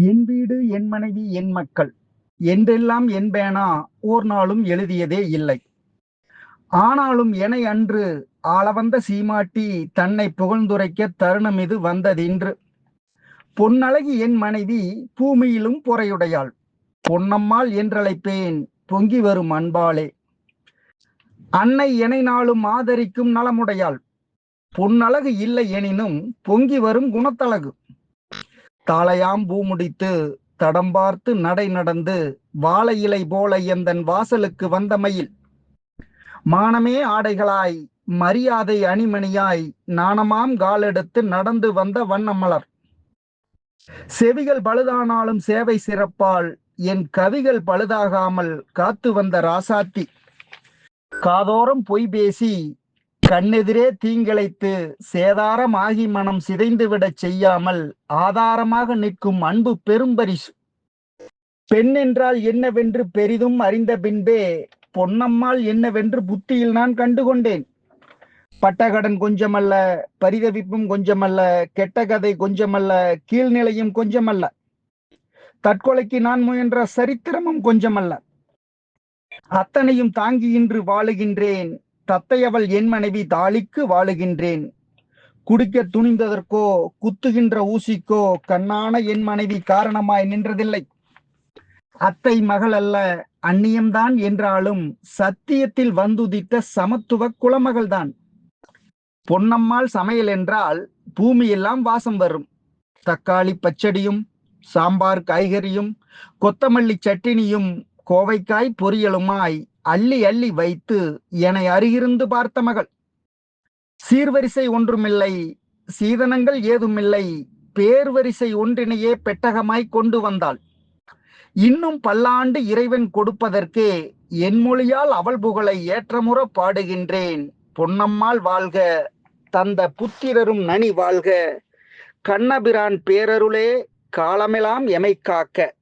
என் வீடு, என் மனைவி, என் மக்கள் என்றெல்லாம் என்பேனா ஓர் நாளும் எழுதியதே இல்லை. ஆனாலும் எனை அன்று ஆளவந்த சீமாட்டி தன்னைப் புகழ்ந்துரைக்கத் தருணம் இது வந்ததின்று. பொன்னழகி என் மனைவி பூமியிலும் பொறையுடையாள். பொன்னம்மாள் என்றழைப்பேன் பொங்கி வரும் அன்பாளே. அன்னை எனை நாளும் ஆதரிக்கும் நலமுடையாள். பொன்னழகு இல்லை எனினும் பொங்கி வரும் குணத்தழகு. தாளையாம் பூமுடித்து தடம் பார்த்து நடை நடந்து வாழை இலை போல எந்தன் வாசலுக்கு வந்த மயில். மானமே ஆடைகளாய் மரியாதை அணிமணியாய் நாணமாம் காலெடுத்து நடந்து வந்த வண்ணமலர். செவிகள் பழுதானாலும் சேவை சிறப்பால் என் கவிகள் பழுதாகாமல் காத்து வந்த ராசாத்தி. காதோரம் பொய் பேசி கண்ணெதிரே தீங்கிழைத்து சேதாரம் ஆகி மனம் சிதைந்துவிடச் செய்யாமல் ஆதாரமாக நிற்கும் அன்பு பெரும்பரிசு. பெண் என்றால் என்னவென்று பெரிதும் அறிந்த பின்பே பொன்னம்மாள் என்னவென்று புத்தியில் நான் கண்டுகொண்டேன். பட்டகடன் கொஞ்சமல்ல, பரிதவிப்பும் கொஞ்சமல்ல, கெட்ட கதை கொஞ்சமல்ல, கீழ்நிலையும் கொஞ்சமல்ல, தற்கொலைக்கு நான் முயன்ற சரித்திரமும் கொஞ்சமல்ல. அத்தனையும் தாங்கி இன்று வாழுகின்றேன். தத்தையவள் என் மனைவி தாலிக்கு வாழுகின்றேன். குடிக்க துணிந்ததற்கோ குத்துகின்ற ஊசிக்கோ கண்ணான என் மனைவி காரணமாய் நின்றதில்லை. அத்தை மகள் அல்ல, அந்நியம்தான் என்றாலும் சத்தியத்தில் வந்துதித்த சமத்துவ குலமகள்தான். பொன்னம்மாள் சமையல் என்றால் பூமியெல்லாம் வாசம் வரும். தக்காளி பச்சடியும் சாம்பார் காய்கறியும் கொத்தமல்லி சட்டினியும் கோவைக்காய் பொரியலுமாய் அள்ளி அள்ளி வைத்து என்னை அருகிருந்து பார்த்த மகள். சீர்வரிசை ஒன்றுமில்லை, சீதனங்கள் ஏதுமில்லை, பேர்வரிசை ஒன்றினையே பெட்டகமாய் கொண்டு வந்தாள். இன்னும் பல்லாண்டு இறைவன் கொடுப்பதற்கே என் மொழியால் அவள் புகழை ஏற்றமுற பாடுகின்றேன். பொன்னம்மாள் வாழ்க, தந்த புத்திரரும் நனி வாழ்க, கண்ணபிரான் பேரருளே காலமெல்லாம் எமை காக்க.